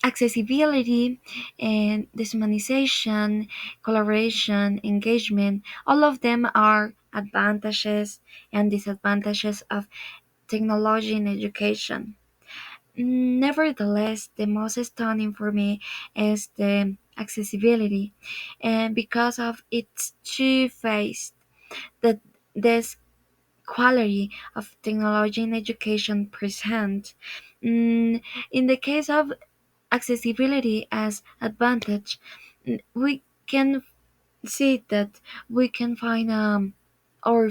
Accessibility and deshumanization, collaboration, engagement, all of them are advantages and disadvantages of technology in education. Nevertheless, the most stunning for me is the accessibility, and because of its two-faced, that this quality of technology in education present. In the case of accessibility as advantage, we can see that we can find or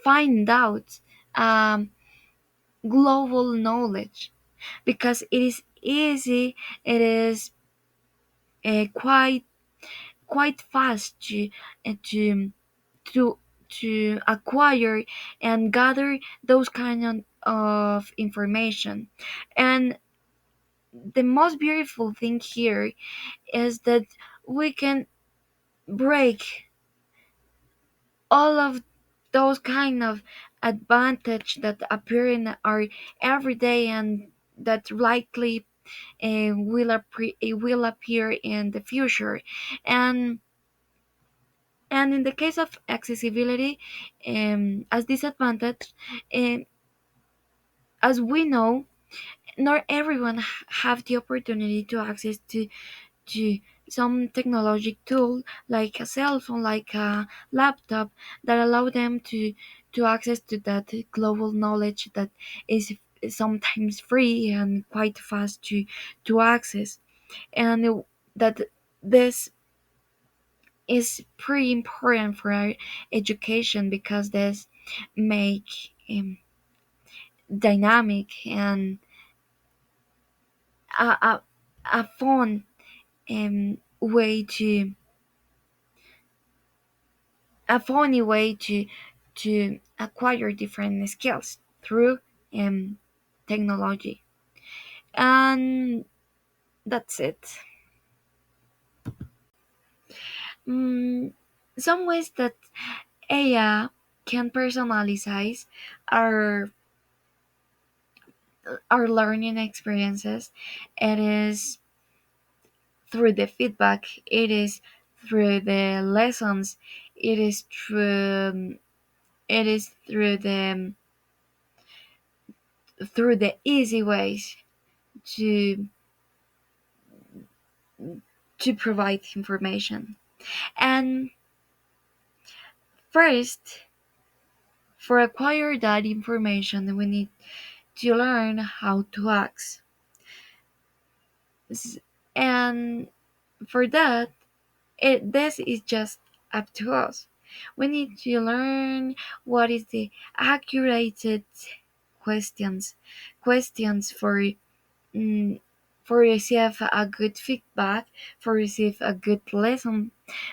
find out um, global knowledge because it is easy. It is quite fast to to acquire and gather those kind of information. And the most beautiful thing here is that we can break all of those kind of advantage that appear in our everyday and that likely will appear in the future. And and in the case of accessibility, as disadvantage, um, as we know, not everyone have the opportunity to access to some technologic tool like a cell phone, like a laptop, that allow them to access to that global knowledge that is sometimes free and quite fast to access. And that this is pretty important for our education because this make dynamic and a, a, a fun way to a funny way to acquire different skills through um, technology. And that's it. Mm, some ways that AI can personalize our our learning experiences. It is through the feedback. It is through the lessons. It is through through the easy ways to provide information. And first, for acquire that information, we need to learn how to ask. And for that, this is just up to us. We need to learn what is the accurate questions, questions mm, for receive a good feedback, for receive a good lesson,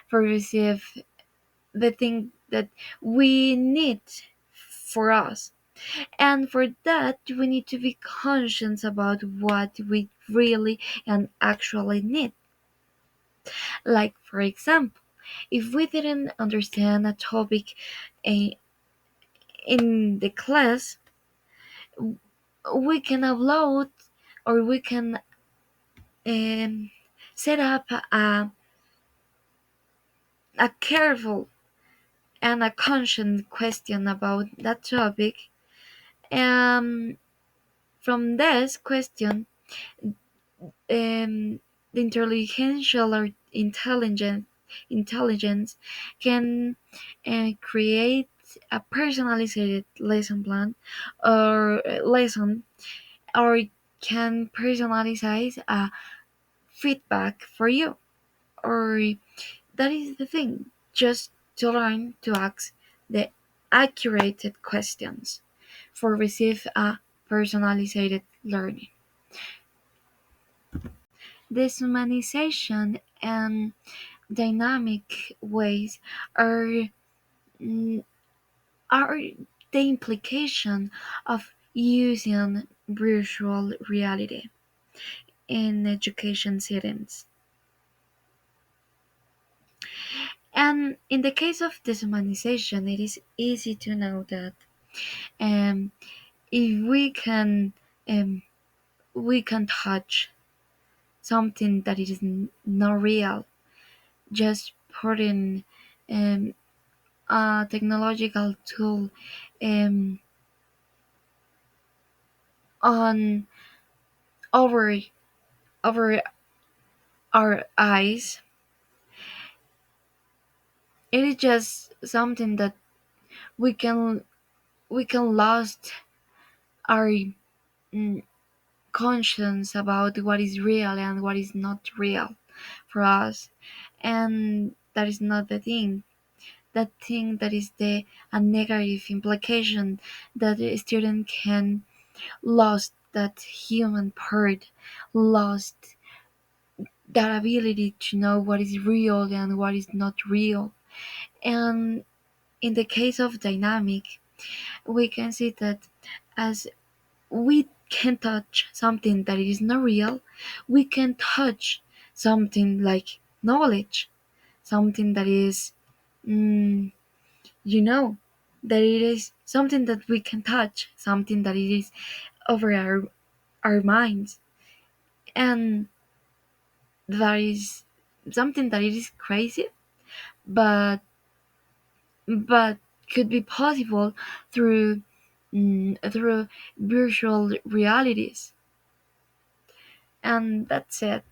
for receive the thing that we need for us. And for that, we need to be conscious about what we really and actually need. Like, for example, if we didn't understand a topic eh, in the class, we can upload or we can um, set up a careful and a conscious question about that topic. Um, from this question, the intelligential or intelligence can create a personalized lesson plan or lesson, or can personalize a feedback for you. Or that is the thing, just to learn to ask the accurate questions for receive a personalized learning. Deshumanization and dynamic ways are mm, are the implication of using virtual reality in education settings. And in the case of deshumanization, it is easy to know that um, if um, we can touch, something that is not real, just putting um, a technological tool um, on over over our eyes. It is just something that we can we can lost our mm, conscience about what is real and what is not real for us, and that is not the thing. That thing that is the a negative implication, that the student can lost that human part, lost that ability to know what is real and what is not real. And in the case of dynamic, we can see that as we can touch something that is not real, we can touch something like knowledge, something that is, mm, you know, that it is something that we can touch, something that it is over our minds. And that is something that it is crazy, but but could be possible through through virtual realities. And that's it.